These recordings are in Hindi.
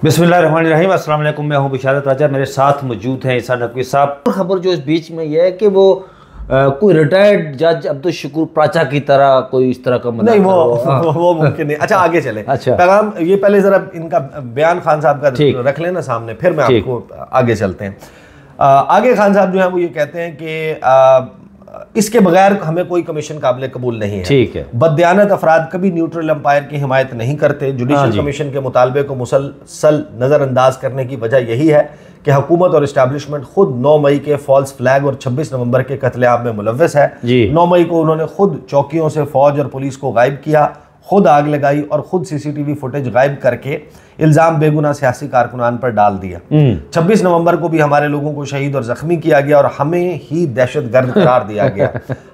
बिस्मिल्लाहिर्रहमानिर्रहीम। अस्सलाम वालेकुम। मैं हूं बिशारत राजा, मेरे साथ मौजूद हैं ईसा नकवी साहब। खबर जो इस बीच में यह है कि वो कोई रिटायर्ड जज अब्दुल शकूर प्राचा की तरह कोई इस तरह का नहीं, वो मुमकिन नहीं। अच्छा, आगे चले। अच्छा, पैगाम ये पहले जरा इनका बयान खान साहब का रख लेना सामने, फिर मैं आपको आगे चलते हैं। आगे खान साहब जो है वो ये कहते हैं कि इसके बगैर हमें कोई कमीशन काबिल कबूल नहीं है। ठीक है। बददियानत अफराद कभी न्यूट्रल एम्पायर की हिमायत नहीं करते। जुडिशल कमीशन के मुतालबे को मुसलसल नज़रअंदाज करने की वजह यही है कि हुकूमत और इस्टेब्लिशमेंट खुद 9 मई के फॉल्स फ्लैग और 26 नवंबर के कत्लेआम में मुलव्वस है। 9 मई को उन्होंने खुद चौकियों से फौज और पुलिस को गायब किया, खुद आग लगाई और खुद CCTV फुटेज गायब करके इल्ज़ाम बेगुनाह सियासी कारकुनान पर डाल दिया। 26 नवंबर को भी हमारे लोगों को शहीद और ज़ख्मी किया गया और हमें ही दहशतगर्द करार दिया गया।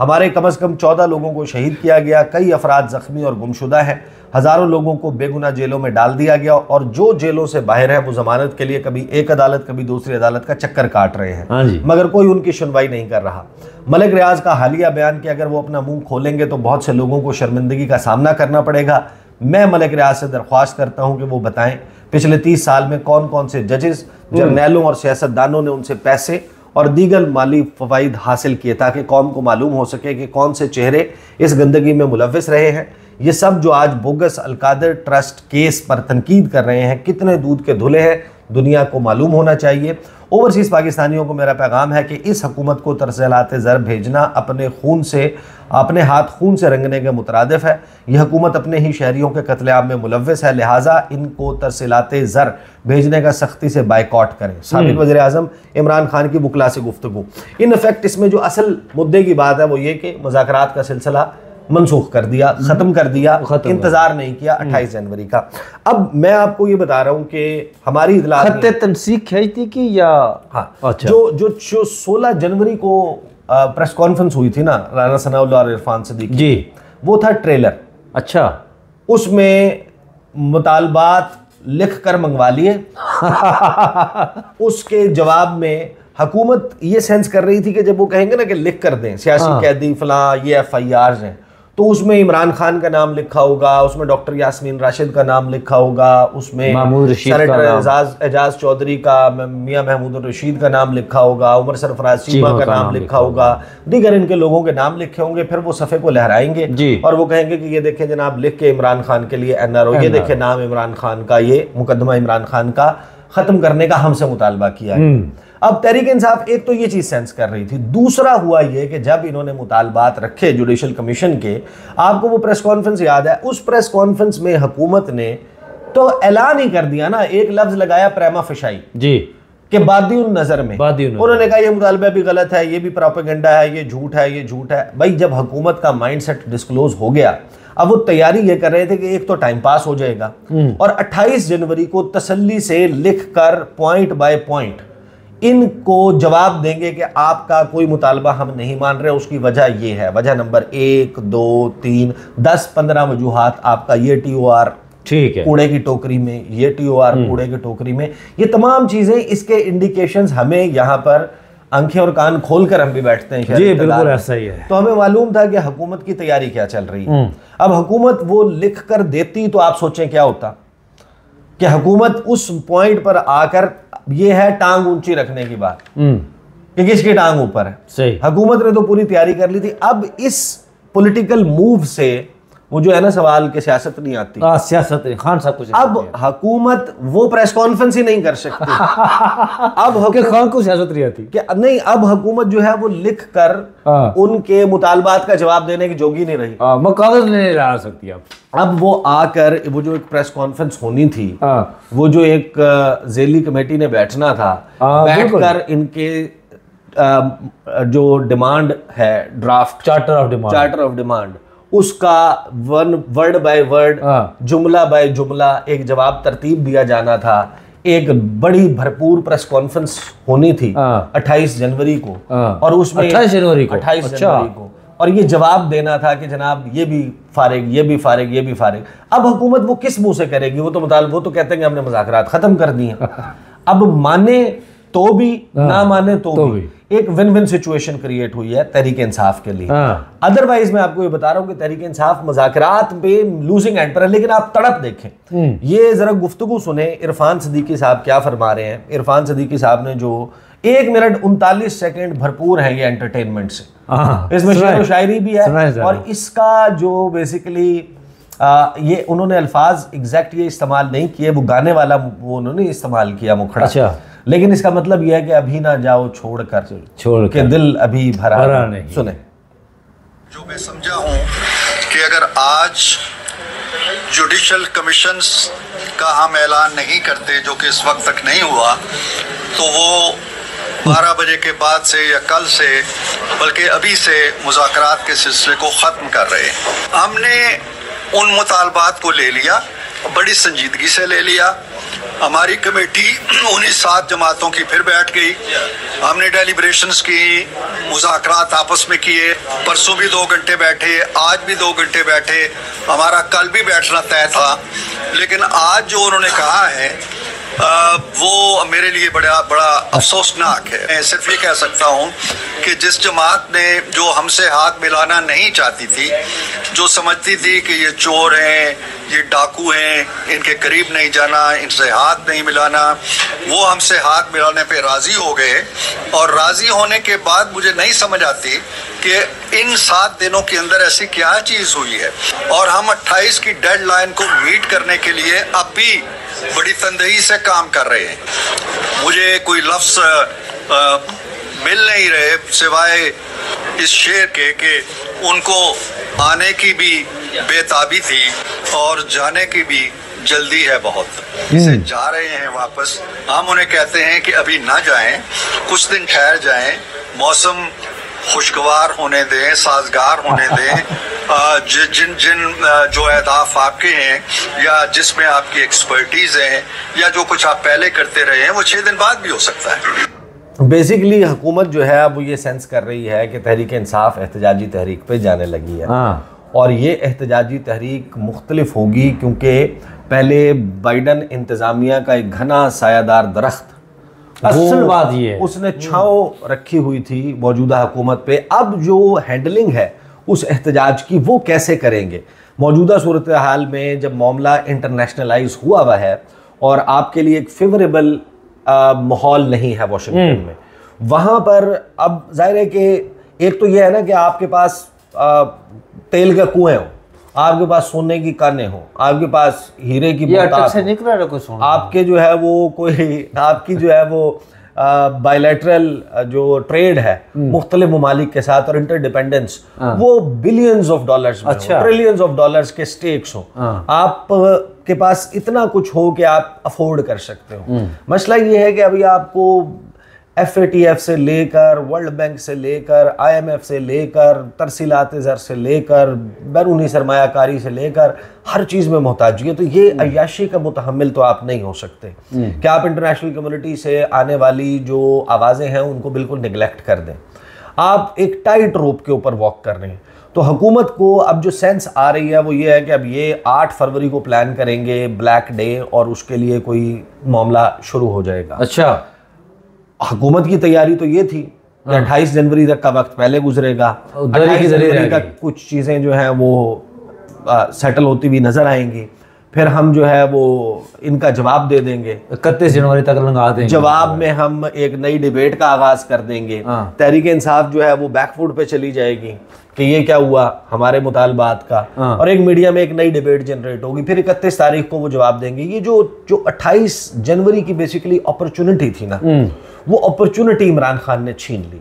हमारे कम अज़ कम 14 लोगों को शहीद किया गया, कई अफराद ज़ख्मी और गुमशुदा हैं, हज़ारों लोगों को बेगुनाह जेलों में डाल दिया गया और जो जेलों से बाहर है वो ज़मानत के लिए कभी एक अदालत कभी दूसरी अदालत का चक्कर काट रहे हैं, मगर कोई उनकी सुनवाई नहीं कर रहा। मलिक रियाज का हालिया बयान कि अगर वो अपना मुंह खोलेंगे तो बहुत से लोगों को शर्मिंदगी का सामना करना पड़ेगा। मैं मलिक रियाज से दरख्वास्त करता हूं कि वो बताएं पिछले 30 साल में कौन कौन से जजेस, जर्नैलों और सियासतदानों ने उनसे पैसे और दीगर माली फ़वाइद हासिल किए ताकि कौम को मालूम हो सके कि कौन से चेहरे इस गंदगी में मुलव्वस रहे हैं। ये सब जो आज बोगस अलकादर ट्रस्ट केस पर तनकीद कर रहे हैं कितने दूध के धुले हैं, दुनिया को मालूम होना चाहिए। ओवरसीज़ पाकिस्तानियों को मेरा पैगाम है कि इस हुकूमत को तरसलात ज़र भेजना अपने हाथ खून से रंगने के मुतरादिफ है। यह हुकूमत अपने ही शहरियों के कत्लेआम में मुलव्वस है, लिहाजा इनको तरसलात ज़र भेजने का सख्ती से बाइकआउट करें। साबिक़ वज़ीर आज़म इमरान खान की बुकला से गुफ्तगू। इन इफेक्ट इसमें जो असल मुद्दे की बात है वो ये कि मुज़ाकरात का सिलसिला मनसूख कर दिया, ख़त्म कर दिया, इंतज़ार नहीं किया 28 जनवरी का। अब मैं आपको ये बता रहा हूँ कि हमारी इतलात तनसीख है थी या अच्छा, जो 16 जनवरी को प्रेस कॉन्फ्रेंस हुई थी ना राना सनाउल्लाह और इरफान सदीकी जी, वो था ट्रेलर। अच्छा, उसमें मुतालबात लिख कर मंगवा लिए। उसके जवाब में हुकूमत ये सेंस कर रही थी कि जब वो कहेंगे ना कि लिख कर दें सियासी कैदी फलां ये FIRs हैं, तो उसमें इमरान खान का नाम लिखा होगा, उसमें डॉक्टर यास्मीन राशिद का नाम लिखा होगा, उसमें एजाज चौधरी का, मियां महमूद रशीद का नाम लिखा होगा, उमर सरफराज चीमा का नाम लिखा होगा, दीगर इनके लोगों के नाम लिखे होंगे। फिर वो सफ़े को लहराएंगे और वो कहेंगे कि ये देखें जनाब लिख के इमरान खान के लिए NRO, ये देखें नाम इमरान खान का, ये मुकदमा इमरान खान का ख़त्म करने का हमसे मुतालबा किया है। अब तहरीक इंसाफ एक तो ये चीज़ सेंस कर रही थी, दूसरा हुआ ये कि जब इन्होंने मुतालबात रखे जुडिशल कमीशन के, आपको वो प्रेस कॉन्फ्रेंस याद है, उस प्रेस कॉन्फ्रेंस में हुकूमत ने तो ऐलान ही कर दिया ना, एक लफ्ज़ लगाया प्रेमा फिशाई जी कि बादिउन नज़र में, उन्होंने कहा ये मुतालबा भी गलत है, ये भी प्रोपेगेंडा है, ये झूठ है, ये झूठ है। भाई जब हुकूमत का माइंडसेट डिस्क्लोज हो गया, अब वो तैयारी ये कर रहे थे कि एक तो टाइम पास हो जाएगा और 28 जनवरी को तसल्ली से लिख कर पॉइंट बाय पॉइंट इनको जवाब देंगे कि आपका कोई मुतालबा हम नहीं मान रहे, उसकी वजह ये है, वजह नंबर 1 2 3 10 15 वजूहात, आपका ये TOR ठीक है कूड़े की टोकरी में, ये TOR कूड़े की टोकरी में, ये तमाम चीजें इसके इंडिकेशंस हमें यहाँ पर आंखें और कान खोलकर हम भी बैठते हैं जी, बिल्कुल ऐसा ही है। तो हमें मालूम था कि हुकूमत की तैयारी क्या चल रही है। अब हुकूमत वो लिख कर देती तो आप सोचें क्या होता कि हुकूमत उस पॉइंट पर आकर, ये है टांग ऊंची रखने की बात कि किसकी टांग ऊपर है। सही, हुकूमत ने तो पूरी तैयारी कर ली थी। अब इस पॉलिटिकल मूव से वो जो है ना सवाल कि सियासत नहीं आती, सियासत खान साहब कुछ, अब हुकूमत वो प्रेस कॉन्फ्रेंस ही नहीं कर सकती। अब खान को सियासत नहीं आती कि नहीं, अब हुकूमत जो है वो लिख कर उनके मुतालबात का जवाब देने की जोगी नहीं रही, कागज नहीं ला सकती। अब वो आकर वो जो एक प्रेस कॉन्फ्रेंस होनी थी, वो जो एक ज़ेली कमेटी ने बैठना था, बैठकर इनके जो डिमांड है ड्राफ्ट चार्टर ऑफ डिमांड उसका वर्ड बाय वर्ड, जुमला बाय जुमला एक जवाब तरतीब दिया जाना था। एक बड़ी भरपूर प्रेस कॉन्फ्रेंस होनी थी 28 जनवरी को और उसमें 28 जनवरी को और ये जवाब देना था कि जनाब ये भी फारिग, ये भी फारिग, ये भी फारिग। अब हुकूमत वो किस मुंह से करेगी? वो तो कहते हैं कि हमने मुज़ाकरात ख़त्म कर दिए। अब माने तो भी ना माने तो भी एक विन विन सिचुएशन क्रिएट हुई है तहरीक इंसाफ के लिए। अदरवाइज मैं आपको ये बता रहा हूं कि तहरीक इंसाफ मुज़ाकरात पे लूजिंग एंड पर है, लेकिन आप तड़प देखें। ये जरा गुफ्तगू सुने इरफान सदीकी साहब क्या फरमा रहे हैं। इरफान सदीकी साहब ने जो 1 मिनट 39 सेकंड भरपूर है ये एंटरटेनमेंट से, इसमें शेर व शायरी भी है और इसका जो बेसिकली ये उन्होंने अल्फाज एग्जैक्ट ये इस्तेमाल नहीं किए, वो गाने वाला वो उन्होंने इस्तेमाल किया मुखड़ा। अच्छा। लेकिन इसका मतलब यह है कि अभी ना जाओ छोड़ के दिल अभी भरा नहीं। सुने। जो मैं समझा हूं कि अगर आज जुडिशल कमीशंस का हम ऐलान नहीं करते, जो कि इस वक्त तक नहीं हुआ, तो वो 12 बजे के बाद से या कल से बल्कि अभी से मुज़ाकरात के सिलसिले को ख़त्म कर रहे हैं। हमने उन मुतालबात को ले लिया, बड़ी संजीदगी से ले लिया। हमारी कमेटी उन्हीं 7 जमातों की फिर बैठ गई, हमने डेलिब्रेशंस की, मुज़ाकरात आपस में किए। परसों भी 2 घंटे बैठे, आज भी 2 घंटे बैठे, हमारा कल भी बैठना तय था। लेकिन आज जो उन्होंने कहा है वो मेरे लिए बड़ा अफसोसनाक है। मैं सिर्फ ये कह सकता हूँ कि जिस जमात ने जो हमसे हाथ मिलाना नहीं चाहती थी, जो समझती थी कि ये चोर हैं, ये डाकू हैं, इनके करीब नहीं जाना, इनसे हाथ नहीं मिलाना, वो हमसे हाथ मिलाने पे राज़ी हो गए। और राज़ी होने के बाद मुझे नहीं समझ आती कि इन 7 दिनों के अंदर ऐसी क्या चीज़ हुई है। और हम 28 की डेडलाइन को मीट करने के लिए अब भी बड़ी तंदही से काम कर रहे हैं। मुझे कोई लफ्ज़ मिल नहीं रहे सिवाय इस शेर के कि उनको आने की भी बेताबी थी और जाने की भी जल्दी है बहुत। इसे जा रहे हैं वापस, हम उन्हें कहते हैं कि अभी ना जाएं, कुछ दिन ठहर जाएं, मौसम खुशगवार होने दें, साजगार होने दें। जिन जो अहदाफ आपके हैं या जिसमें आपकी एक्सपर्टीज़ है या जो कुछ आप पहले करते रहे हैं, वो 6 दिन बाद भी हो सकता है। बेसिकली हुकूमत जो है अब ये सेंस कर रही है कि तहरीक इंसाफ एहतजाजी तहरीक पे जाने लगी है। और ये एहतजाजी तहरीक मुख्तलिफ होगी, क्योंकि पहले बाइडन इंतज़ामिया का एक घना सायादार दरख्त, असल बात ये है, उसने छांव रखी हुई थी मौजूदा हुकूमत पे। अब जो हैंडलिंग है उस एहतजाज की वो कैसे करेंगे? मौजूदा सूरत हाल में जब मामला इंटरनेशनलाइज हुआ है और आपके लिए एक फेवरेबल माहौल नहीं है वाशिंगटन में, वहाँ पर अब जाहिर है कि एक तो यह है ना कि आपके पास तेल के कुएं हो, आपके पास सोने की कानें हो, आपके पास हीरे की से निकला ना कोई सोना, आपके जो है वो कोई आपकी जो है वो बायलैटरल जो ट्रेड है मुख्तलिफ ममालिक के साथ और इंटरडिपेंडेंस, वो बिलियंस ऑफ डॉलर्स में, ट्रिलियंस ऑफ डॉलर्स के स्टेक्स हो, आप के पास इतना कुछ हो कि आप अफोर्ड कर सकते हो। मसला ये है कि अभी आपको FATF से लेकर, वर्ल्ड बैंक से लेकर, IMF से लेकर, तरसीलात ज़र से लेकर, बैरूनी सरमायाकारी से लेकर हर चीज़ में मोहताजी है। तो ये अय्याशी का मुतहम्मिल तो आप नहीं हो सकते कि आप इंटरनेशनल कम्युनिटी से आने वाली जो आवाज़ें हैं उनको बिल्कुल निगलेक्ट कर दें। आप एक टाइट रोप के ऊपर वॉक कर रहे हैं। तो हुकूमत को अब जो सेंस आ रही है वो ये है कि अब ये 8 फरवरी को प्लान करेंगे ब्लैक डे, और उसके लिए कोई मामला शुरू हो जाएगा। अच्छा, हुकूमत की तैयारी तो ये थी कि 28 जनवरी तक का वक्त पहले गुजरेगा, 28 जनवरी तक कुछ चीज़ें जो हैं वो सेटल होती हुई नज़र आएंगी, फिर हम जो है वो इनका जवाब दे देंगे, 31 जनवरी तक लंगा देंगे। जवाब में हम एक नई डिबेट का आगाज़ कर देंगे। तहरीक इंसाफ जो है वो बैकफुट पे चली जाएगी कि ये क्या हुआ हमारे मुतालबात का, और एक मीडिया में एक नई डिबेट जनरेट होगी, फिर 31 तारीख को वो जवाब देंगे। ये जो 28 जनवरी की बेसिकली अपॉर्चुनिटी थी ना, वो अपॉर्चुनिटी इमरान खान ने छीन ली।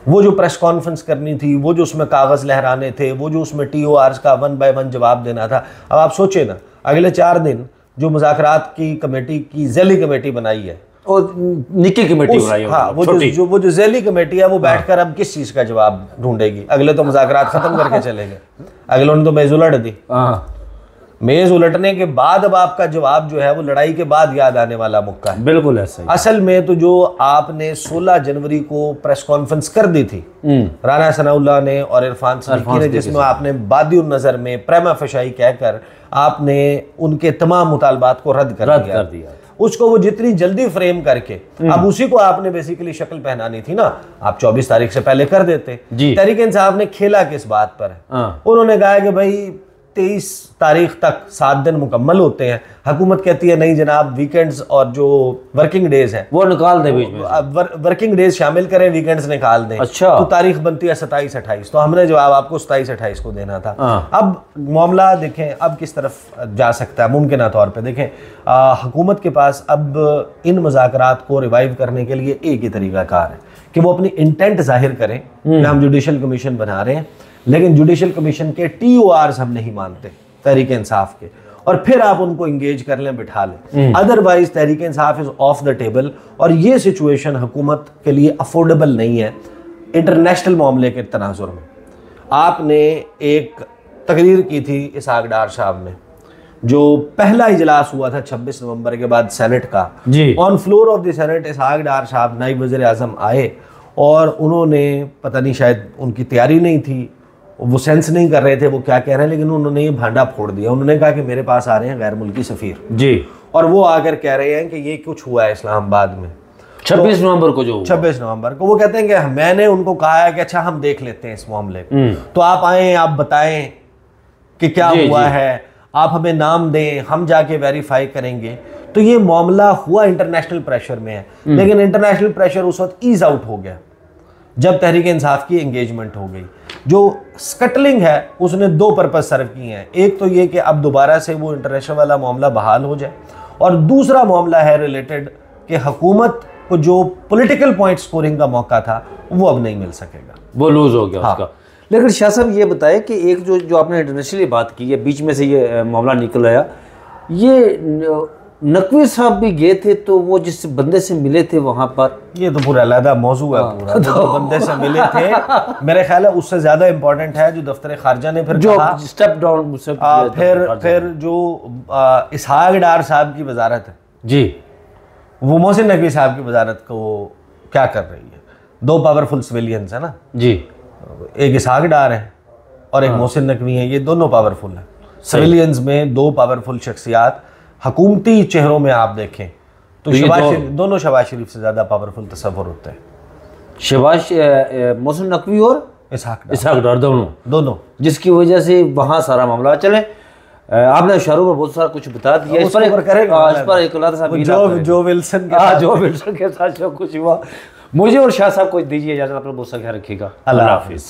वो जो प्रेस कॉन्फ्रेंस करनी थी, वो जो उसमें कागज़ लहराने थे, वो जो उसमें TORs का 1 by 1 जवाब देना था। अब आप सोचे ना, अगले 4 दिन जो मुज़ाकरात की कमेटी की ज़ैली कमेटी बनाई है, और निकी कमेटी बनाई है, हाँ, वो जो ज़ैली कमेटी है वो बैठकर अब किस चीज़ का जवाब ढूंढेगी? अगले तो मुज़ाकरात ख़त्म करके चले गए, अगले ने तो मेज़ उलट दी। मेज़ उलटने के बाद अब आपका जवाब जो है वो लड़ाई के बाद याद आने वाला मुक्का है। बिल्कुल ऐसा ही। असल में तो जो आपने 16 जनवरी को प्रेस कॉन्फ्रेंस कर दी थी राना सनाउल्लाह ने और इरफान सदीकी ने, जिसमें आपने बादिउन नज़र में प्रेमा फशाई कहकर आपने उनके तमाम मुतालबात को रद्द कर दिया। उसको वो जितनी जल्दी फ्रेम करके, अब उसी को आपने बेसिकली शक्ल पहनानी थी ना, आप 24 तारीख से पहले कर देते। तहरीक इंसाफ ने खेला किस बात पर है? उन्होंने कहा कि भाई 23 तारीख तक 7 दिन मुकम्मल होते हैं। हुकूमत कहती है नहीं जनाब, वीकेंड्स और जो वर्किंग डेज है वो निकाल दें, बीच में वर्किंग डेज शामिल करें, वीकेंड्स निकाल दें। अच्छा, तो तारीख बनती है 27-28। तो हमने जवाब आपको 27-28 को देना था। अब मामला देखें अब किस तरफ जा सकता है मुमकिन तौर पर। देखें हुकूमत के पास अब इन मुज़ाकरात को रिवाइव करने के लिए एक ही तरीक़ाकार है कि वो अपनी इंटेंट जाहिर करें कि हम जुडिशल कमीशन बना रहे हैं, लेकिन जुडिशल कमीशन के TORs हम नहीं मानते तहरीक इंसाफ के, और फिर आप उनको इंगेज कर लें, बिठा लें। Otherwise Tehreek Insaf is of the table, और ये सिचुएशन हुकूमत के लिए अफोर्डेबल नहीं है इंटरनेशनल मामले के तनाजुर में। आपने एक तकरीर की थी इसहाक डार साहब ने, जो पहला इजलास हुआ था 26 नवंबर के बाद सेनेट का, on floor of the senate Ishaq Dar साहब नायब वज़ीर आज़म आए और उन्होंने, पता नहीं शायद उनकी तैयारी नहीं थी, वो सेंस नहीं कर रहे थे वो क्या कह रहे हैं, लेकिन उन्होंने ये भांडा फोड़ दिया। उन्होंने कहा कि मेरे पास आ रहे हैं गैर मुल्की सफ़ीर जी, और वो आकर कह रहे हैं कि ये कुछ हुआ है इस्लामाबाद में 26 नवंबर को, जो 26 नवंबर को। वो कहते हैं कि मैंने उनको कहा है कि अच्छा हम देख लेते हैं इस मामले को, तो आप आए, आप बताएं कि क्या हुआ है, आप हमें नाम दें, हम जाके वेरीफाई करेंगे। तो ये मामला हुआ इंटरनेशनल प्रेशर में है, लेकिन इंटरनेशनल प्रेशर उस वक्त ईज आउट हो गया जब तहरीक इंसाफ की एंगेजमेंट हो गई। जो स्कटलिंग है उसने 2 पर्पज सर्व किए हैं। एक तो ये कि अब दोबारा से वो इंटरनेशनल वाला मामला बहाल हो जाए, और दूसरा मामला है रिलेटेड कि हुकूमत को जो पॉलिटिकल पॉइंट स्कोरिंग का मौका था वो अब नहीं मिल सकेगा, वो लूज हो गया उसका। लेकिन शाह साहब ये बताएं कि एक जो आपने इंटरनेशनली बात की है, बीच में से ये मामला निकल आया, ये नकवी साहब भी गए थे, तो वो जिस बंदे से मिले थे वहां पर, ये तो पूरा अलग मौजू है पूरा। जो बंदे से मिले थे मेरे ख्याल है उससे ज्यादा इंपॉर्टेंट है जो दफ्तर खारजा ने फिर जो स्टेप डाउन, फिर जो इसहाक डार साहब की वजारत है जी, वो मोहसिन नकवी साहब की वजारत को क्या कर रही है। 2 पावरफुल सिविलियंस है ना जी, एक इसहाक डार है और एक मोहसिन नकवी है, ये दोनों पावरफुल है सिविलियंस में। 2 पावरफुल शख्सियात हुकूमती चेहरों में आप देखें तो दोनों शहबाज शरीफ से ज्यादा पावरफुल तस्वर होते हैं। शहबाज, मोहसिन नकवी और इसहाक डार दोनों, जिसकी वजह से वहाँ सारा मामला चले। आपने शाहरुख पर बहुत सारा कुछ बता दिया, इस पर जो विल्सन के साथ जो कुछ हुआ। मुझे और शाह साहब को दीजिए इजाजत, अपना बहुत सा ख्याल रखिएगा। अल्लाह हाफिज़।